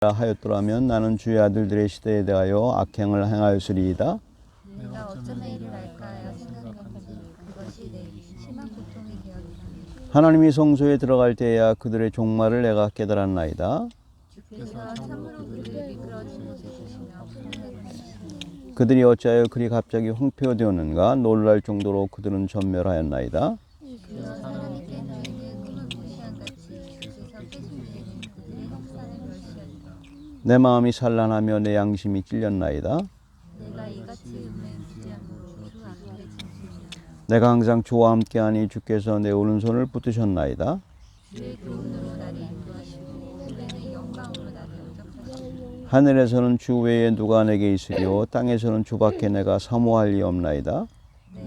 하였더라면 나는 주의 아들들의 시대에 대하여 악행을 행하였으리이다. 내가 어쩌면 이를 알까 하여 생각했는지 그것이 내게 심한 고통이 되었다. 하나님이 성소에 들어갈 때야 그들의 종말을 내가 깨달았나이다. 주께서 참으로 그들을 이끌어 주시며 풍성하시니 그들이 어찌하여 그리 갑자기 황폐되었는가. 놀랄 정도로 그들은 전멸하였나이다. 그여 하나님께 너희는 꿈을 무시한 같이 주께서 뺏으시는 그들의 형상을 멸시하리라. 내 마음이 산란하며 내 양심이 찔렸나이다. 내가 이같이 음행하지 않으로 주 앞에 진심이라. 내가 항상 주와 함께하니 주께서 내 오른손을 붙드셨나이다. 주의 교훈으로 나를 인도하시고 후에는 영광으로 나를 영접하시니 하늘에서는 주 외에 누가 내게 있으리요 땅에서는 주밖에 내가 사모할 리 없나이다.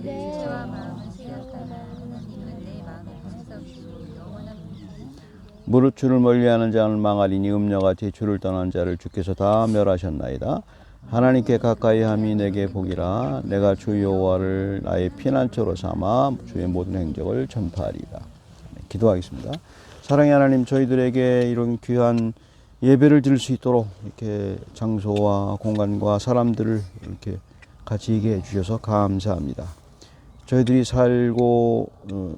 내 지체와 마음을 생각하나 하나님은 내 마음을 찾아오시고 영원한 분이시니 무릇 주를 멀리하는 자는 망하리니 음녀같이 주를 떠난 자를 주께서 다 멸하셨나이다. 하나님께 가까이함이 내게 복이라. 내가 주 여호와를 나의 피난처로 삼아 주의 모든 행적을 전파하리라. 기도하겠습니다. 사랑의 하나님, 저희들에게 이런 귀한 예배를 드릴 수 있도록 이렇게 장소와 공간과 사람들을 이렇게 가지게 해주셔서 감사합니다. 저희들이 살고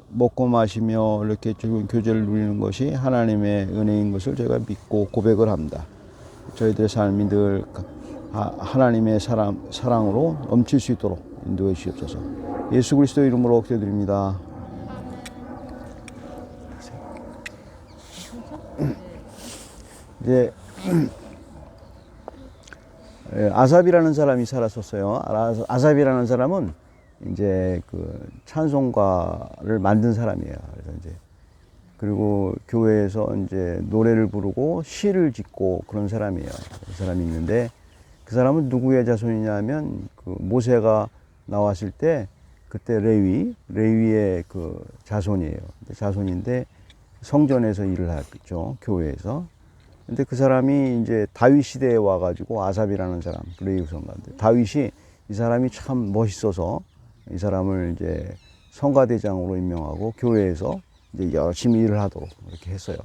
먹고 마시며 이렇게 즐거운 교제를 누리는 것이 하나님의 은혜인 것을 저희가 믿고 고백을 합니다. 저희들의 삶이 늘 하나님의 사랑으로 넘칠 수 있도록 인도해 주시옵소서. 예수 그리스도의 이름으로 기도드립니다. 이제 아삽이라는 사람이 살았었어요. 아삽이라는 사람은 이제 그 찬송가를 만든 사람이에요. 그래서 이제 그리고 교회에서 이제 노래를 부르고 시를 짓고 그런 사람이에요. 그 사람이 있는데 그 사람은 누구의 자손이냐면 그 모세가 나왔을 때 그때 레위의 그 자손이에요. 자손인데 성전에서 일을 했죠. 교회에서. 근데 그 사람이 이제 다윗 시대에 와가지고 아삽이라는 사람, 레위 성가인데 다윗이 이 사람이 참 멋있어서 이 사람을 이제 성가대장으로 임명하고 교회에서 이제 열심히 일을 하도록 이렇게 했어요.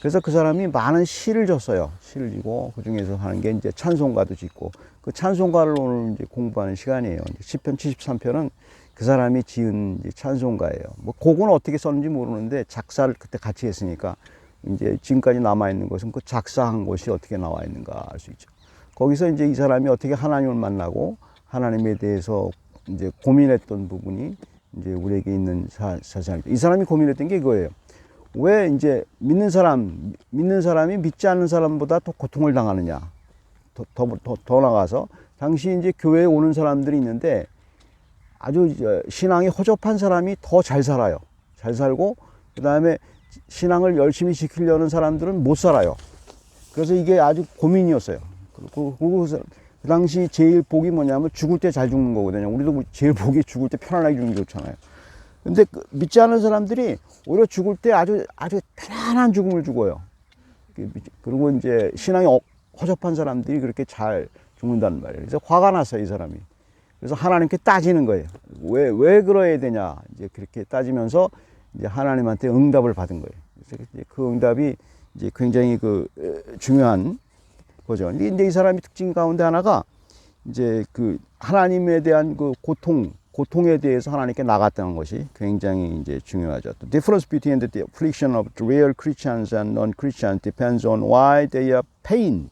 그래서 그 사람이 많은 시를 졌어요. 시를 지고 그 중에서 하는 게 이제 찬송가도 짓고 그 찬송가를 오늘 이제 공부하는 시간이에요. 시편 73편은 그 사람이 지은 이제 찬송가예요. 뭐 곡은 어떻게 썼는지 모르는데 작사를 그때 같이 했으니까 이제 지금까지 남아있는 것은 그 작사한 것이 어떻게 나와 있는가 알 수 있죠. 거기서 이제 이 사람이 어떻게 하나님을 만나고 하나님에 대해서 이제 고민했던 부분이 이제 우리에게 있는 사실입니다. 이 사람이 고민했던 게 이거예요. 왜 이제 믿는 사람이 믿지 않는 사람보다 더 고통을 당하느냐. 더 나가서 당시 이제 교회에 오는 사람들이 있는데 아주 신앙이 허접한 사람이 더 잘 살아요. 잘 살고 그 다음에 신앙을 열심히 지키려는 사람들은 못 살아요. 그래서 이게 아주 고민이었어요. 그리고 그 당시 제일 복이 뭐냐면 죽을 때 잘 죽는 거거든요. 우리도 제일 복이 죽을 때 편안하게 죽는 게 좋잖아요. 근데 믿지 않는 사람들이 오히려 죽을 때 아주 편안한 죽음을 죽어요. 그리고 이제 신앙이 허접한 사람들이 그렇게 잘 죽는다는 말이에요. 그래서 화가 났어요, 이 사람이. 그래서 하나님께 따지는 거예요. 왜 그러야 되냐. 이제 그렇게 따지면서 이제 하나님한테 응답을 받은 거예요. 그래서 그 응답이 이제 굉장히 그 중요한 거죠. 근데 이제 이 사람의 특징 가운데 하나가 이제 그 하나님에 대한 그 고통에 대해서 하나님께 나갔다는 것이 굉장히 이제 중요하죠. The difference between the affliction of real Christians and non-Christians depends on why they are pained.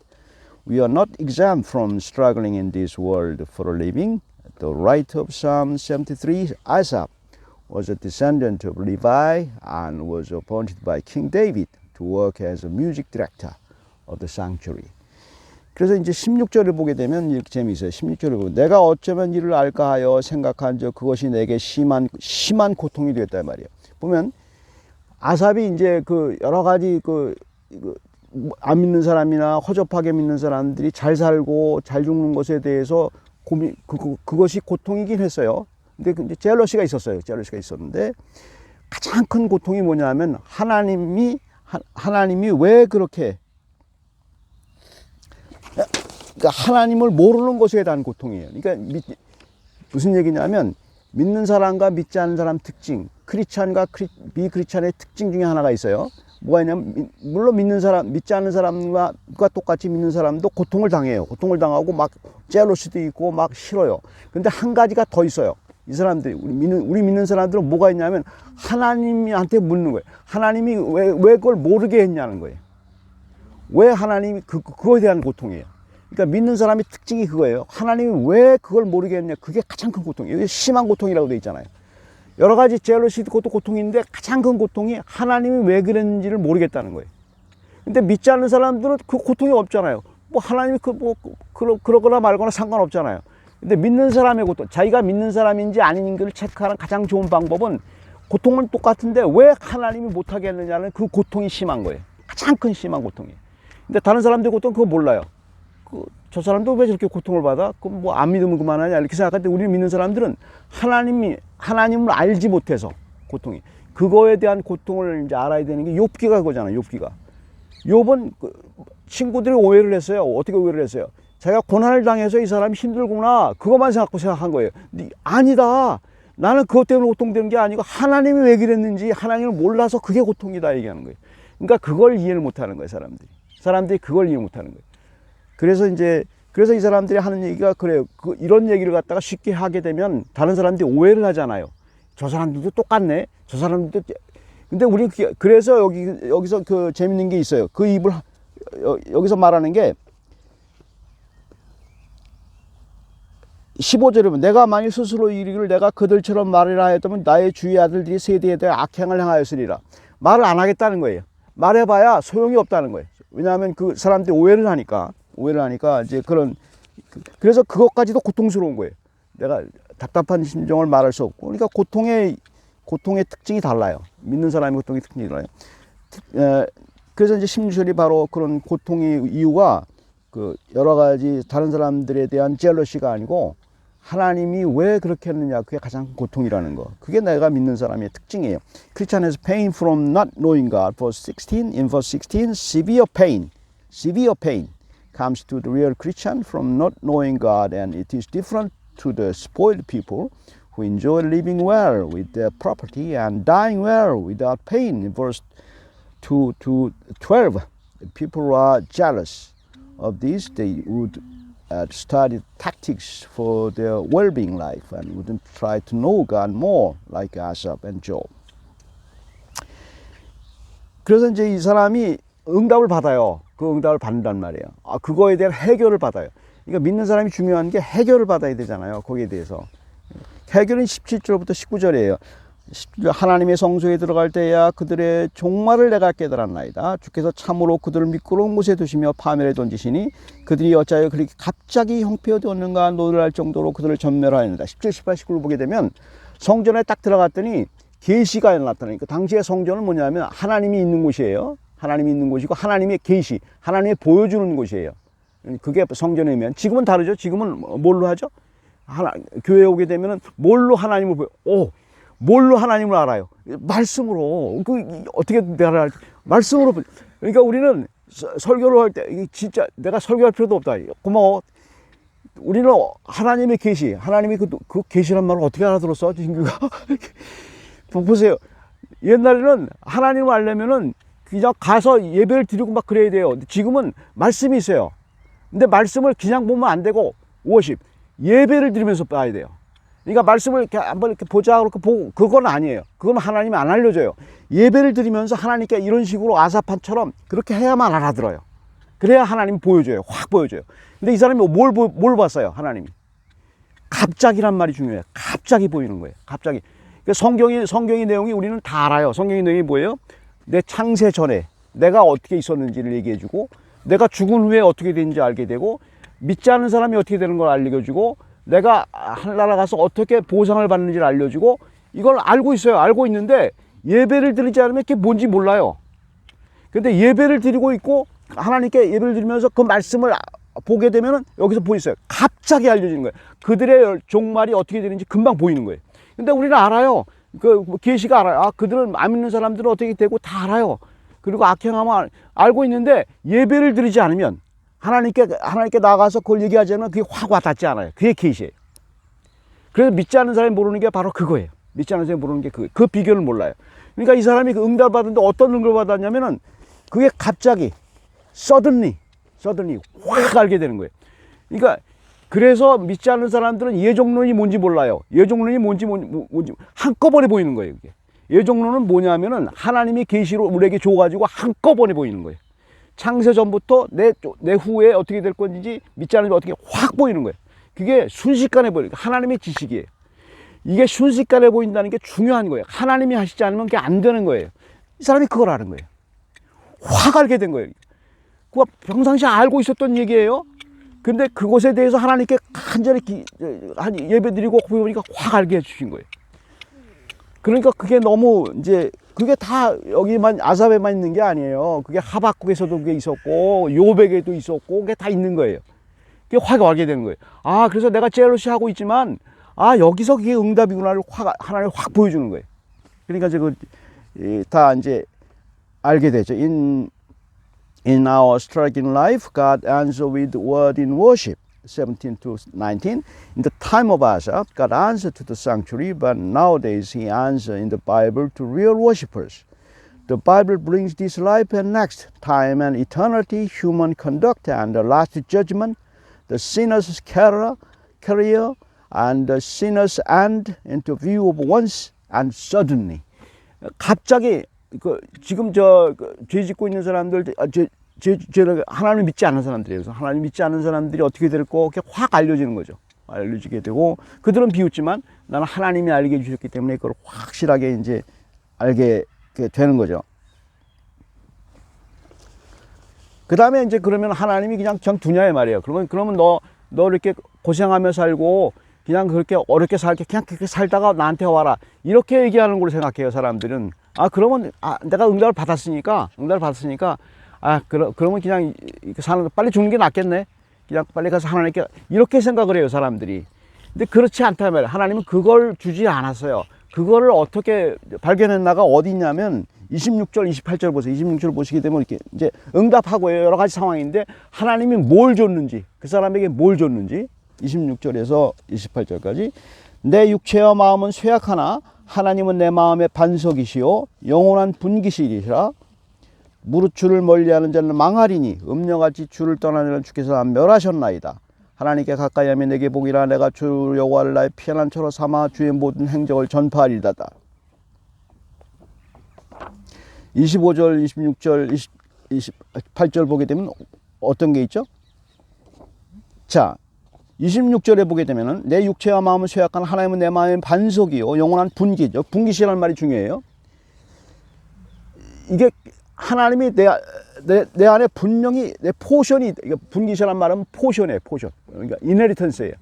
We are not exempt from struggling in this world for a living. The writer of Psalm 73, Asaph, was a descendant of Levi and was appointed by King David to work as a music director of the sanctuary. 그래서 이제 16절을 보게 되면 이렇게 재미있어요. 16절을 보면 내가 어쩌면 이를 알까 하여 생각한 적 그것이 내게 심한 고통이 되었단 말이에요. 보면 아삽이 이제 그 여러 가지 안 믿는 사람이나 허접하게 믿는 사람들이 잘 살고 잘 죽는 것에 대해서 그것이 고통이긴 했어요. 근데 이제 젤러시가 있었어요. 젤러시가 있었는데 가장 큰 고통이 뭐냐면 하나님이 왜 그렇게 그러니까 하나님을 모르는 것에 대한 고통이에요. 그러니까 무슨 얘기냐면 믿는 사람과 믿지 않는 사람 특징, 크리스찬과 비크리스찬의 특징 중에 하나가 있어요. 뭐가 있냐면, 물론 믿는 사람, 믿지 않는 사람과 똑같이 믿는 사람도 고통을 당해요. 고통을 당하고 막 젤러시도 있고 막 싫어요. 근데 한 가지가 더 있어요. 이 사람들이, 우리 믿는 사람들은 뭐가 있냐면 하나님한테 묻는 거예요. 하나님이 왜 그걸 모르게 했냐는 거예요. 왜 하나님이 그거에 대한 고통이에요. 그러니까 믿는 사람의 특징이 그거예요. 하나님이 왜 그걸 모르게 했냐. 그게 가장 큰 고통이에요. 이게 심한 고통이라고 되어 있잖아요. 여러 가지 젤러시도 그것도 고통인데 가장 큰 고통이 하나님이 왜 그랬는지를 모르겠다는 거예요. 근데 믿지 않는 사람들은 그 고통이 없잖아요. 뭐 하나님이 그러거나 말거나 상관없잖아요. 근데 믿는 사람의 고통, 자기가 믿는 사람인지 아닌지를 체크하는 가장 좋은 방법은 고통은 똑같은데 왜 하나님이 못하게 했느냐는 그 고통이 심한 거예요. 가장 큰 심한 고통이에요. 근데 다른 사람들의 고통은 그거 몰라요. 저 사람도 왜 저렇게 고통을 받아? 그럼 뭐 안 믿으면 그만하냐? 이렇게 생각하는데 우리 믿는 사람들은 하나님을 알지 못해서 고통이. 그거에 대한 고통을 이제 알아야 되는 게 욥기가 그거잖아요. 욥은 친구들이 오해를 했어요. 어떻게 오해를 했어요? 자기가 고난을 당해서 이 사람이 힘들구나. 그것만 생각한 거예요. 근데 아니다. 나는 그것 때문에 고통되는 게 아니고 하나님이 왜 그랬는지 하나님을 몰라서 그게 고통이다 얘기하는 거예요. 그러니까 그걸 이해를 못하는 거예요. 사람들이 그걸 이해 못하는 거예요. 그래서 이 사람들이 하는 얘기가 그래요. 이런 얘기를 갖다가 쉽게 하게 되면 다른 사람들이 오해를 하잖아요. 저 사람들도 똑같네. 저 사람들도. 근데 우리 그래서 여기서 그 재밌는 게 있어요. 그 입을 여기서 말하는 게 15절에 보면 내가 만일 스스로 이르기를 내가 그들처럼 말이라 하였다면 나의 주의 아들들이 세대에 대해 악행을 행하였으리라. 말을 안 하겠다는 거예요. 말해봐야 소용이 없다는 거예요. 왜냐하면 그 사람들이 오해를 하니까 이제 그래서 그것까지도 고통스러운 거예요. 내가 답답한 심정을 말할 수 없고. 그러니까 고통의 특징이 달라요. 믿는 사람의 고통의 특징이 달라요. 그래서 이제 16절이 바로 그런 고통의 이유가 그 여러 가지 다른 사람들에 대한 젤러시가 아니고 하나님이 왜 그렇게 했느냐. 그게 가장 고통이라는 거. 그게 내가 믿는 사람의 특징이에요. Christian has pain from not knowing God. In verse 16, severe pain comes to the real Christian from not knowing God, and it is different to the spoiled people who enjoy living well with their property and dying well without pain. In verse 2 to 12, people who are jealous of this, they would study tactics for their well-being life and wouldn't try to know God more like Asaph and Job. 그래서 이제 이 사람이 응답을 받아요. 그 응답을 받는단 말이에요. 그거에 대한 해결을 받아요. 그러니까 믿는 사람이 중요한 게 해결을 받아야 되잖아요. 거기에 대해서. 해결은 17절부터 19절이에요. 하나님의 성소에 들어갈 때야 그들의 종말을 내가 깨달았나이다. 주께서 참으로 그들을 미끄러운 곳에 두시며 파멸에 던지시니 그들이 어찌하여 그렇게 갑자기 형편되었는가 놀랄 정도로 그들을 전멸하였느니라. 17, 18, 19를 보게 되면 성전에 딱 들어갔더니 계시가 나타나니까 당시의 성전은 뭐냐면 하나님이 있는 곳이에요. 하나님이 있는 곳이고 하나님의 계시, 하나님이 보여주는 곳이에요. 그게 성전에 있면. 지금은 다르죠. 지금은 뭘로 하죠? 교회에 오게 되면은 뭘로 하나님을 뭘로 하나님을 알아요? 말씀으로. 어떻게 내가 알지? 말씀으로. 그러니까 우리는 설교를 할 때 진짜 내가 설교할 필요도 없다. 고마워. 우리는 하나님의 계시, 하나님의 그 계시란 말을 어떻게 알아들었어? 진규가. 보세요. 옛날에는 하나님을 알려면은 그냥 가서 예배를 드리고 막 그래야 돼요. 지금은 말씀이 있어요. 근데 말씀을 그냥 보면 안 되고 워십, 예배를 드리면서 봐야 돼요. 그러니까 말씀을 이렇게 한번 이렇게 보자 그렇게 보고 그건 아니에요. 그건 하나님이 안 알려줘요. 예배를 드리면서 하나님께 이런 식으로 아사판처럼 그렇게 해야만 알아들어요. 그래야 하나님이 보여줘요. 확 보여줘요. 근데 이 사람이 뭘 봤어요? 하나님이. 갑자기란 말이 중요해요. 갑자기 보이는 거예요. 갑자기. 그러니까 성경의 내용이 우리는 다 알아요. 성경의 내용이 뭐예요? 내 창세 전에 내가 어떻게 있었는지를 얘기해주고 내가 죽은 후에 어떻게 되는지 알게 되고 믿지 않는 사람이 어떻게 되는 걸 알려주고 내가 하늘나라 가서 어떻게 보상을 받는지를 알려주고 이걸 알고 있어요. 알고 있는데 예배를 드리지 않으면 그게 뭔지 몰라요. 근데 예배를 드리고 있고 하나님께 예배를 드리면서 그 말씀을 보게 되면은 여기서 보이세요. 갑자기 알려지는 거예요. 그들의 종말이 어떻게 되는지 금방 보이는 거예요. 근데 우리는 알아요. 그 계시가 알아요. 그들은 안 믿는 사람들은 어떻게 되고 다 알아요. 그리고 악행하면 알고 있는데 예배를 드리지 않으면 하나님께 나가서 그걸 얘기하지 않으면 그게 확 와닿지 않아요. 그게 계시예요. 그래서 믿지 않는 사람이 모르는 게 바로 그거예요. 믿지 않는 사람이 모르는 게 그 비결을 몰라요. 그러니까 이 사람이 그 응답을 받았는데 어떤 응답을 받았냐면은 그게 갑자기 suddenly 확 알게 되는 거예요. 그러니까 그래서 믿지 않는 사람들은 예정론이 뭔지 몰라요. 예정론이 뭔지 한꺼번에 보이는 거예요. 그게. 예정론은 뭐냐면은 하나님이 계시로 우리에게 줘가지고 한꺼번에 보이는 거예요. 창세 전부터 내 후에 어떻게 될 건지 믿지 않으면 어떻게 확 보이는 거예요. 그게 순식간에 보이는 거예요. 하나님의 지식이에요. 이게 순식간에 보인다는 게 중요한 거예요. 하나님이 하시지 않으면 그게 안 되는 거예요. 이 사람이 그걸 아는 거예요. 확 알게 된 거예요. 그거 평상시에 알고 있었던 얘기예요. 근데 그것에 대해서 하나님께 간절히 예배 드리고 보니까 확 알게 해주신 거예요. 그러니까 그게 너무 이제 그게 다 여기만 아삽에만 있는 게 아니에요. 그게 하박국에서도 그게 있었고 요백에도 있었고 그게 다 있는 거예요. 그게 확 알게 되는 거예요. 아, 그래서 내가 젤러시 하고 있지만 아, 여기서 그게 응답이구나를 하나님 확 보여주는 거예요. 그러니까 이제 다 이제 알게 되죠. In our struggling life, God answered with word in worship, 17 to 19. In the time of Asa, God answered to the sanctuary, but nowadays He answers in the Bible to real worshippers. The Bible brings this life and next, time and eternity, human conduct and the last judgment, the sinner's career and the sinner's end into view of once and suddenly. 갑자기 지금 죄 짓고 있는 사람들, 하나님 믿지 않는 사람들이에요. 그래서 하나님 믿지 않는 사람들이 어떻게 될 거, 그게 확 알려지는 거죠. 알려지게 되고, 그들은 비웃지만 나는 하나님이 알게 해주셨기 때문에 그걸 확실하게 이제 알게 되는 거죠. 그 다음에 이제 그러면 하나님이 그냥 두냐의 말이에요. 그러면 너 이렇게 고생하며 살고, 그냥 그렇게 어렵게 살게, 그냥 그렇게 살다가 나한테 와라. 이렇게 얘기하는 걸로 생각해요, 사람들은. 아, 그러면, 내가 응답을 받았으니까, 그러면 그냥 빨리 죽는 게 낫겠네. 그냥 빨리 가서 하나님께, 이렇게 생각을 해요, 사람들이. 근데 그렇지 않단 말이에요. 하나님은 그걸 주지 않았어요. 그거를 어떻게 발견했나가 어디 있냐면, 26절, 28절 보세요. 26절 보시게 되면 이렇게 이제 응답하고 여러 가지 상황인데, 하나님이 뭘 줬는지, 그 사람에게 뭘 줬는지, 26절에서 28절까지. 내 육체와 마음은 쇠약하나 하나님은 내 마음의 반석이시요 영원한 분기실이시라. 무릇 주를 멀리하는 자는 망하리니 음녀같이 주를 떠나는 자는 주께서 멸하셨나이다. 하나님께 가까이 하면 내게 복이라. 내가 주 여호와를 나의 피한한 처로 삼아 주의 모든 행적을 전파하리다. 25절, 26절, 28절 보게 되면 어떤 게 있죠? 자, 26절에 보게 되면은 내 육체와 마음은 쇠약한 하나님은 내 마음의 반석이요 영원한 분기죠. 분기시라는 말이 중요해요. 이게 하나님이 내 안에 분명히 내 포션이, 분기시라는 말은 포션이에요. 포션. 그러니까 이네리턴스예요.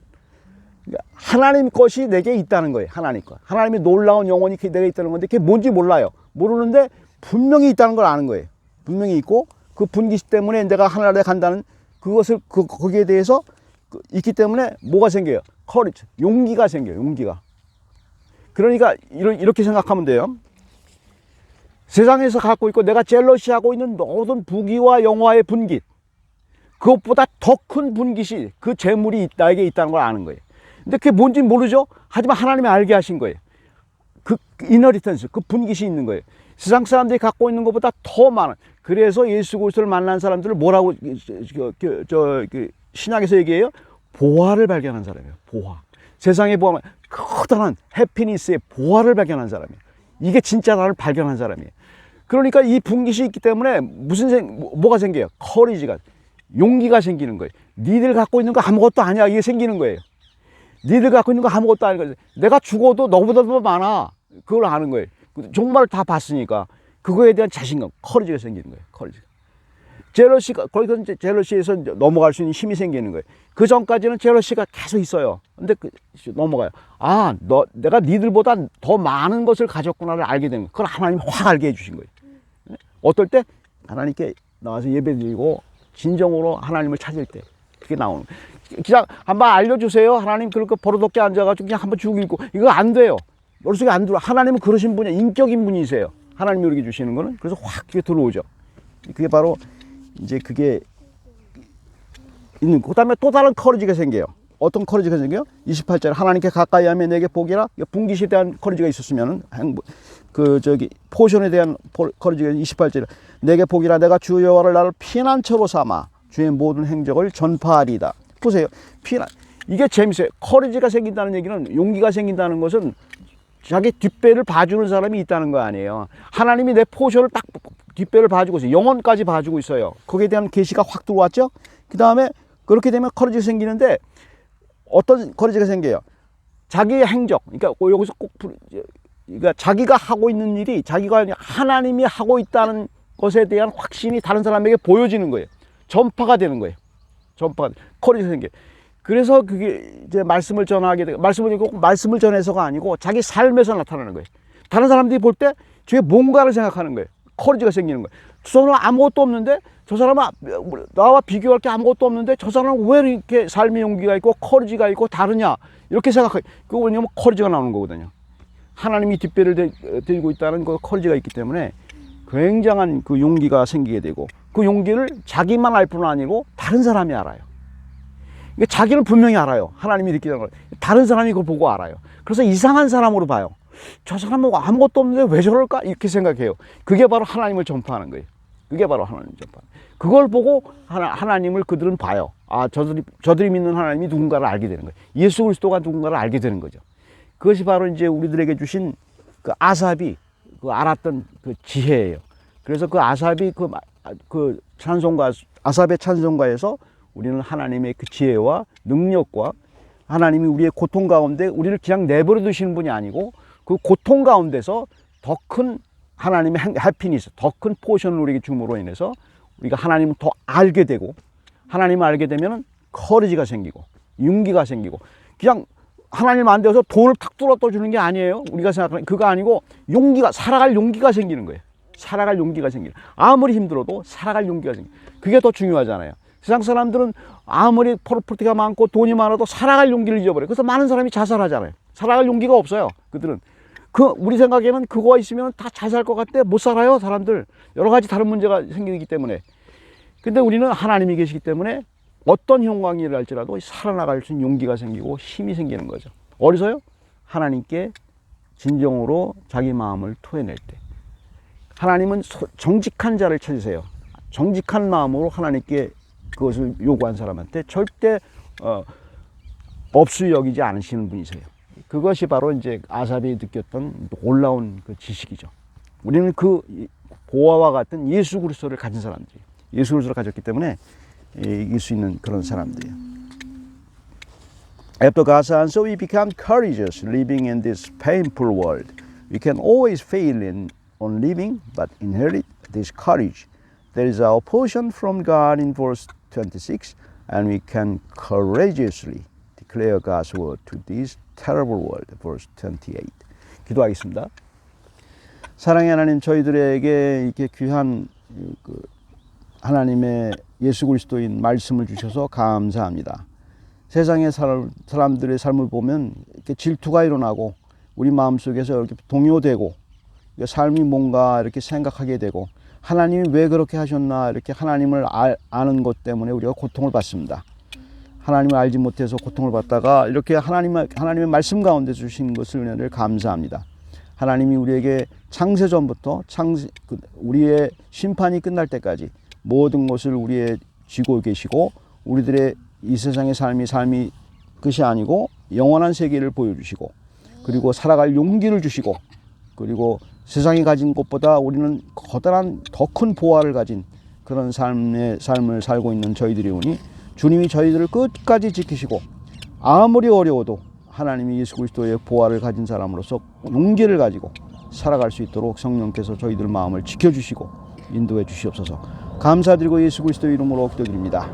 그러니까 하나님 것이 내게 있다는 거예요. 하나님 것. 하나님의 놀라운 영혼이 내게 있다는 건데 그게 뭔지 몰라요. 모르는데 분명히 있다는 걸 아는 거예요. 분명히 있고 그 분기시 때문에 내가 하늘나라에 간다는 그것을 거기에 대해서 있기 때문에 뭐가 생겨요? 커리지, 용기가 생겨요. 용기가. 그러니까 이렇게 생각하면 돼요. 세상에서 갖고 있고 내가 젤러시하고 있는 모든 부귀와 영화의 분깃, 그것보다 더 큰 분깃이 그 재물이 나에게 있다는 걸 아는 거예요. 근데 그게 뭔지 모르죠. 하지만 하나님이 알게 하신 거예요. 그 이너리턴스, 그 분깃이 있는 거예요. 세상 사람들이 갖고 있는 것보다 더 많은. 그래서 예수 그리스도를 만난 사람들을 뭐라고 신약에서 얘기해요? 보화를 발견한 사람이에요. 보화. 세상의 보화, 커다란 해피니스의 보화를 발견한 사람이에요. 이게 진짜 나를 발견한 사람이에요. 그러니까 이 분깃이 있기 때문에 뭐가 생겨요? 커리지가, 용기가 생기는 거예요. 니들 갖고 있는 거 아무것도 아니야. 이게 생기는 거예요. 니들 갖고 있는 거 아무것도 아닌 거예요. 내가 죽어도 너보다 더 많아. 그걸 아는 거예요. 정말 다 봤으니까 그거에 대한 자신감, 커리지가 생기는 거예요. 커리지가. 젤러시가, 거기서 이제 젤러시에서 넘어갈 수 있는 힘이 생기는 거예요. 그 전까지는 젤러시가 계속 있어요. 근데 넘어가요. 아, 내가 니들보다 더 많은 것을 가졌구나를 알게 되는 거예요. 그걸 하나님이 확 알게 해주신 거예요. 어떨 때? 하나님께 나와서 예배 드리고 진정으로 하나님을 찾을 때. 그게 나오는 거예요. 그냥 한번 알려주세요. 하나님 그렇게 버릇없게 앉아가지고 그냥 한번 쭉 읽고. 이거 안 돼요. 머릿속에 안 들어. 하나님은 그러신 분이야. 인격인 분이세요. 하나님이 이렇게 주시는 거는. 그래서 확 그게 들어오죠. 그게 바로 이제 그게 있는, 그 다음에 또 다른 커리지가 생겨요. 어떤 커리지가 생겨요? 28절 하나님께 가까이 하면 내게 복이라. 분깃에 대한 커리지가 있었으면 포션에 대한 커리지가 28절 내게 복이라. 내가 주 여호와를 나를 피난처로 삼아 주의 모든 행적을 전파하리이다. 보세요. 이게 재밌어요. 커리지가 생긴다는 얘기는, 용기가 생긴다는 것은 자기 뒷배를 봐주는 사람이 있다는 거 아니에요. 하나님이 내 포션을 딱 뒷배를 봐주고 있어요. 영혼까지 봐주고 있어요. 거기에 대한 계시가 확 들어왔죠. 그 다음에 그렇게 되면 커리지가 생기는데, 어떤 커리지가 생겨요? 자기의 행적. 그러니까 여기서 그러니까 자기가 하고 있는 일이 자기가 하나님이 하고 있다는 것에 대한 확신이 다른 사람에게 보여지는 거예요. 전파가 되는 거예요. 커리지가 생겨요. 그래서 그게 이제 말씀을 전하게 되고, 말씀을 전해서가 아니고 자기 삶에서 나타나는 거예요. 다른 사람들이 볼 때 저게 뭔가를 생각하는 거예요. 커리지가 생기는 거예요. 저 사람은 아무것도 없는데, 저 사람은 나와 비교할 게 아무것도 없는데, 저 사람은 왜 이렇게 삶의 용기가 있고 커리지가 있고 다르냐, 이렇게 생각해요. 그거 왜냐면 커리지가 나오는 거거든요. 하나님이 뒷배를 들고 있다는 그 커리지가 있기 때문에 굉장한 그 용기가 생기게 되고, 그 용기를 자기만 알 뿐 아니고 다른 사람이 알아요. 그러니까 자기는 분명히 알아요. 하나님이 느끼는 걸. 다른 사람이 그걸 보고 알아요. 그래서 이상한 사람으로 봐요. 저 사람은 아무것도 없는데 왜 저럴까? 이렇게 생각해요. 그게 바로 하나님을 전파하는 거예요. 그게 바로 하나님을 전파하는 거예요. 그걸 보고 하나님을 그들은 봐요. 아, 저들이 믿는 하나님이 누군가를 알게 되는 거예요. 예수 그리스도가 누군가를 알게 되는 거죠. 그것이 바로 이제 우리들에게 주신 그 아삽이 그 알았던 그 지혜예요. 그래서 그 아삽이 그 찬송가, 아삽의 찬송가에서 우리는 하나님의 그 지혜와 능력과, 하나님이 우리의 고통 가운데 우리를 그냥 내버려 두시는 분이 아니고, 그 고통 가운데서 더 큰 하나님의 해피니스, 더 큰 포션을 우리에게 줌으로 인해서 우리가 하나님을 더 알게 되고, 하나님을 알게 되면 커리지가 생기고 용기가 생기고, 그냥 하나님 안 되어서 돈을 탁 뚫어 주는 게 아니에요. 우리가 생각하는 그거 아니고, 살아갈 용기가 생기는 거예요. 살아갈 용기가 생기는. 아무리 힘들어도 살아갈 용기가 생기는. 그게 더 중요하잖아요. 세상 사람들은 아무리 프로퍼티가 많고 돈이 많아도 살아갈 용기를 잊어버려요. 그래서 많은 사람이 자살하잖아요. 살아갈 용기가 없어요. 그들은. 우리 생각에는 그거가 있으면 다 잘 살 것 같대. 못 살아요, 사람들. 여러 가지 다른 문제가 생기기 때문에. 근데 우리는 하나님이 계시기 때문에 어떤 형광이 할지라도 살아나갈 수 있는 용기가 생기고 힘이 생기는 거죠. 어디서요? 하나님께 진정으로 자기 마음을 토해낼 때. 하나님은 정직한 자를 찾으세요. 정직한 마음으로 하나님께 그것을 요구한 사람한테 절대 없이 여기지 않으시는 분이세요. 그것이 바로 이제 아삽이 느꼈던 놀라운 그 지식이죠. 우리는 그 보아와 같은 예수 그리스도를 가진 사람들이에요. 예수 그리스도를 가졌기 때문에 이길 수 있는 그런 사람들이에요. After God's answer, we become courageous living in this painful world. We can always fail on living, but inherit this courage. That is our portion from God in verse 26, and we can courageously declare God's word to this terrible world. verse 28. 기도하겠습니다. 사랑의 하나님, 저희들에게 이렇게 귀한 하나님의 예수 그리스도인 말씀을 주셔서 감사합니다. 세상의 사람들의 삶을 보면 이렇게 질투가 일어나고, 우리 마음속에서 이렇게 동요되고, 삶이 뭔가 이렇게 생각하게 되고, 하나님이 왜 그렇게 하셨나, 이렇게 하나님을 아는 것 때문에 우리가 고통을 받습니다. 하나님을 알지 못해서 고통을 받다가 이렇게 하나님의 말씀 가운데 주신 것을 은혜를 감사합니다. 하나님이 우리에게 창세전부터 우리의 심판이 끝날 때까지 모든 것을 우리의 쥐고 계시고, 우리들의 이 세상의 삶이 끝이 아니고 영원한 세계를 보여주시고, 그리고 살아갈 용기를 주시고, 그리고 세상이 가진 것보다 우리는 커다란 더 큰 보화를 가진 그런 삶을 살고 있는 저희들이 오니, 주님이 저희들을 끝까지 지키시고, 아무리 어려워도 하나님이 예수 그리스도의 보화를 가진 사람으로서 용기를 가지고 살아갈 수 있도록 성령께서 저희들 마음을 지켜주시고 인도해 주시옵소서. 감사드리고 예수 그리스도의 이름으로 기도드립니다.